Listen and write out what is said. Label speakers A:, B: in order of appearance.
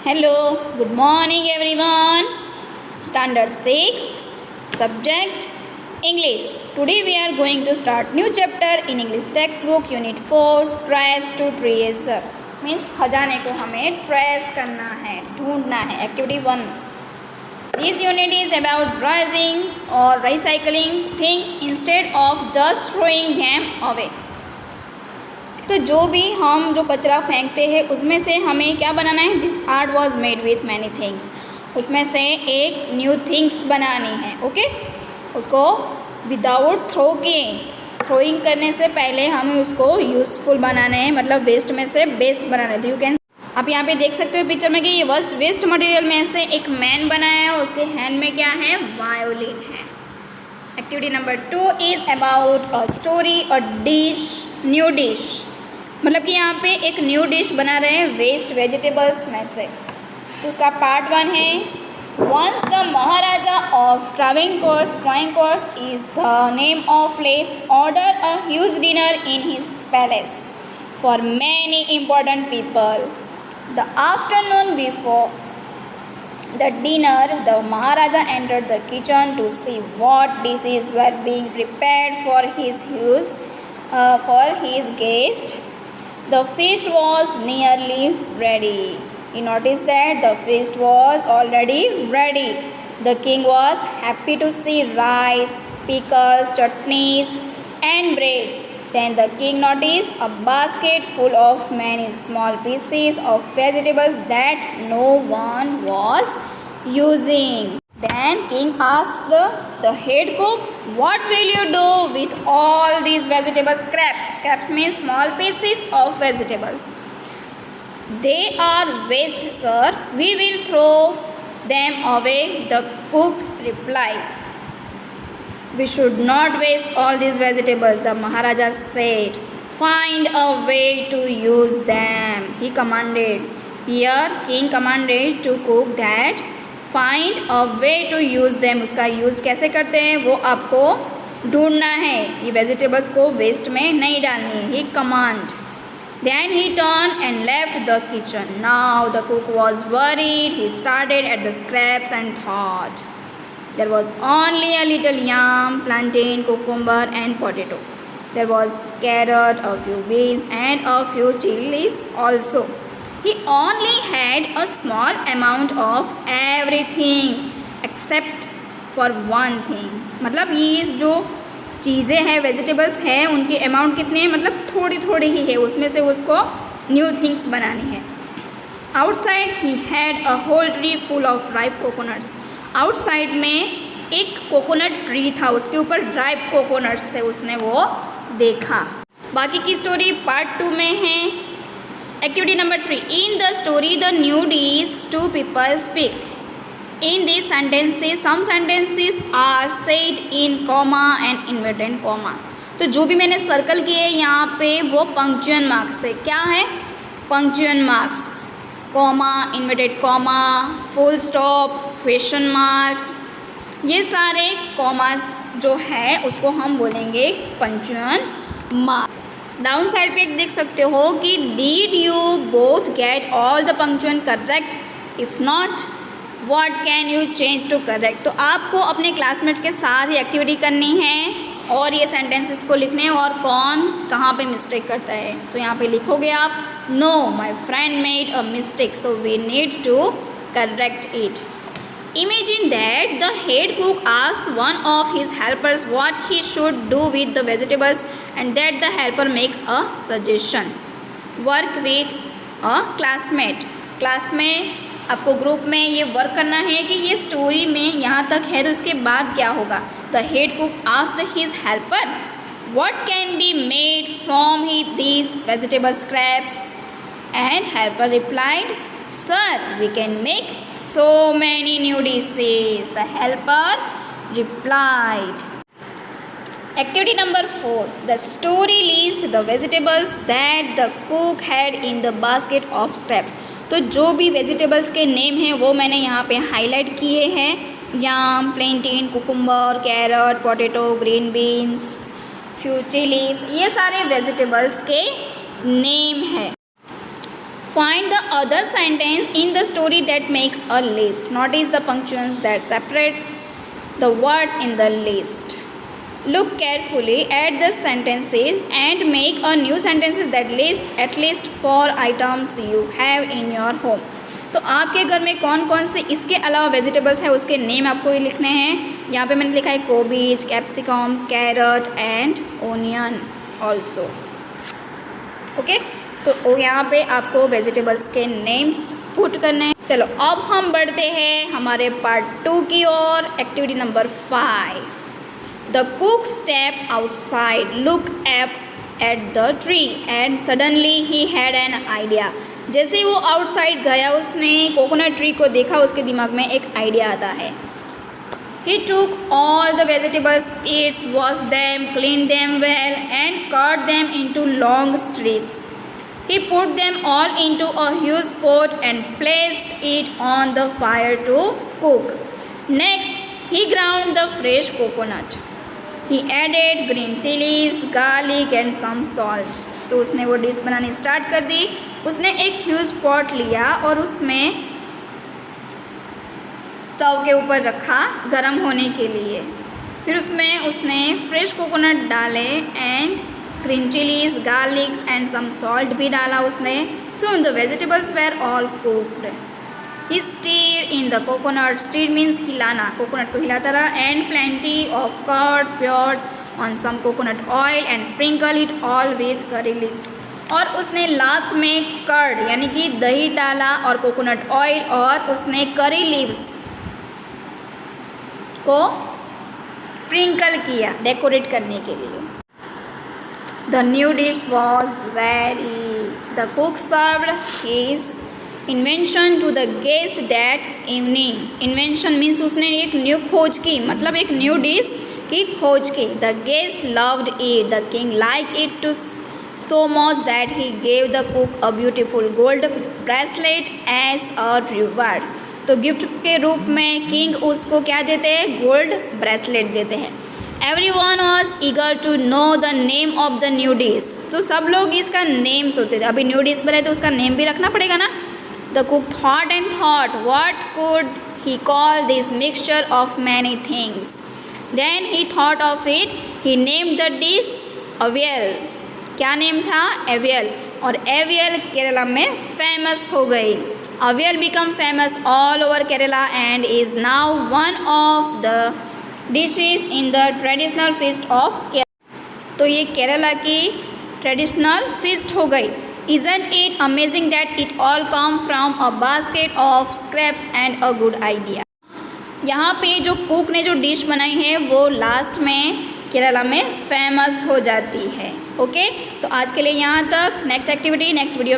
A: Hello, good morning everyone. Standard 6th, subject English. Today we are going to start new chapter in English textbook Unit 4, Trace to Treasure. Means खजाने को हमें trace करना है, ढूंढना है. Activity 1. This unit is about reusing or recycling things instead of just throwing them away. तो जो भी हम जो कचरा फेंकते हैं उसमें से हमें क्या बनाना है. This art was made with many things. उसमें से एक न्यू थिंग्स बनानी है. ओके उसको विदाउट थ्रोइंग करने से पहले हमें उसको यूज़फुल बनाना है, मतलब वेस्ट में से बेस्ट बनाना है. तो यू कैन आप यहाँ पे देख सकते हो पिक्चर में कि ये वेस्ट मटेरियल में से एक मैन बनाया है और उसके हैंड में क्या है, वायोलिन है. Activity number 2 is about a story a dish, new dish. मतलब कि यहाँ पे एक न्यू डिश बना रहे हैं वेस्ट वेजिटेबल्स में से. तो उसका पार्ट 1 है. Once the Maharaja of Travancores is the name of place order a huge dinner in his palace for many important people. The afternoon before the dinner, the Maharaja entered the kitchen to see what dishes were being prepared for his guest. The feast was nearly ready. He noticed that the feast was already ready. The king was happy to see rice, pickles, chutneys, and breads. Then the king noticed a basket full of many small pieces of vegetables that no one was using. Then king asked the head cook, "What will you do with all these vegetable scraps?" Scraps means small pieces of vegetables. "They are waste, sir. We will throw them away," the cook replied. "We should not waste all these vegetables," the Maharaja said. "Find a way to use them," he commanded. Here king commanded to cook that find a way to use them. उसका use कैसे करते हैं वो आपको ढूंढना है. ये vegetables को वेस्ट में नहीं डालनी है. He command. Then he turn and left the kitchen. Now the cook was worried. He started at the scraps and thought there was only a little yam, plantain, cucumber and potato. There was carrot, a few beans and a few chillies also. He only had a small amount of everything except for one thing. मतलब ये जो चीज़ें हैं vegetables हैं उनके amount कितने हैं, मतलब थोड़ी थोड़ी ही है. उसमें से उसको न्यू थिंग्स बनानी है. Outside he had a whole tree full of ripe coconuts. Outside में एक कोकोनट ट्री था, उसके ऊपर राइप कोकोनट्स थे. उसने वो देखा. बाकी की स्टोरी पार्ट 2 में है. Activity number 3. In the story, the nudies, two people speak. In these sentences, some sentences are said in comma and inverted comma. तो जो भी मैंने सर्कल किए यहाँ पे वो पंक्चुअल मार्क्स है. क्या है? Punctual marks. Comma, inverted comma, full stop, question mark, ये सारे कॉमास जो है उसको हम बोलेंगे पंक्चुअल मार्क. डाउन साइड पे देख सकते हो कि did you both get all the punctual correct, if not what can you change to correct. तो आपको अपने क्लासमेट के साथ ही एक्टिविटी करनी है और ये सेंटेंसेस को लिखने हैं और कौन कहाँ पे मिस्टेक करता है. तो यहाँ पे लिखोगे आप, no my friend made a mistake so we need to correct it. Imagine that the head cook asks one of his helpers what he should do with the vegetables and that the helper makes a suggestion. Work with a classmate. Class में आपको group में ये work करना है कि ये story में यहाँ तक है तो इसके बाद क्या होगा. The head cook asked his helper what can be made from these vegetable scraps and helper replied, "Sir, we can make so many new dishes," the helper replied. Activity number 4. The story lists the vegetables that the cook had in the basket of scraps. तो जो भी vegetables के name हैं वो मैंने यहाँ पे highlight किए हैं. Yam, plantain, cucumber, carrot, potato, green beans, few chillies, ये सारे वेजिटेबल्स के नेम है. Find the other sentence in the story that makes a list. Notice the punctuations that separates the words in the list. Look carefully at the sentences and make a new sentences that list at least 4 items you have in your home. तो आपके घर में कौन कौन से इसके अलावा vegetables है उसके नेम आपको ये लिखने हैं। यहाँ पे मैंने लिखा है कोबीज, capsicum, carrot and onion also. Okay, तो यहाँ पे आपको वेजिटेबल्स के नेम्स पुट करने हैं। चलो अब हम बढ़ते हैं हमारे पार्ट 2 की ओर। Activity number 5। The cook step outside, look at the tree and suddenly he had an idea. जैसे ही वो आउटसाइड गया उसने कोकोनट ट्री को देखा, उसके दिमाग में एक आइडिया आता है। He took all the vegetables, peels, washed them, cleaned them well and cut them into long strips. He put them all into a huge pot and placed it on the fire to cook. Next, he ground the fresh coconut. He added green chilies, garlic and some salt. तो उसने वो dish बनानी start कर दी। उसने एक huge pot लिया और उसमें स्टोव के ऊपर रखा गरम होने के लिए। फिर उसमें उसने फ्रेश कोकोनट डाले and green chillies, garlics and some salt भी डाला उसने। Soon the vegetables were all cooked. He stirred in the coconut. Stir means हिलाना, कोकोनट को हिलाता रहा। And plenty of curd poured on some coconut oil and sprinkle it all with curry leaves. और उसने last में curd यानी कि दही डाला और कोकोनट ऑयल और उसने करी लीव्स को स्प्रिंकल किया डेकोरेट करने के लिए। The new dish was ready. The cook served his invention to the guest that evening. Invention means उसने एक न्यू खोज की, मतलब एक न्यू डिश की खोज की। The guest loved it. The king like it too so much that he gave the cook a beautiful gold bracelet as a reward. तो गिफ्ट के रूप में किंग उसको क्या देते हैं? गोल्ड ब्रेसलेट देते हैं। Everyone was eager to know the name of the new dish. तो सब लोग इसका नेम सोचते थे, अभी न्यू डिश बने तो उसका नेम भी रखना पड़ेगा ना। The cook thought and thought, what could he call this mixture of many things? Then he thought of it. He named the dish avial. क्या नेम था? एवियल। और एवियल केरला में फेमस हो गई। Avial become famous all over Kerala and is now one of the dishes in the traditional feast of Kerala. तो ये केरला की traditional feast हो गई। Isn't it amazing that it all come from a basket of scraps and a good idea? यहाँ पे जो cook ने जो डिश बनाई है वो लास्ट में केरला में फेमस हो जाती है। ओके, तो आज के लिए यहाँ तक। नेक्स्ट एक्टिविटी नेक्स्ट वीडियो में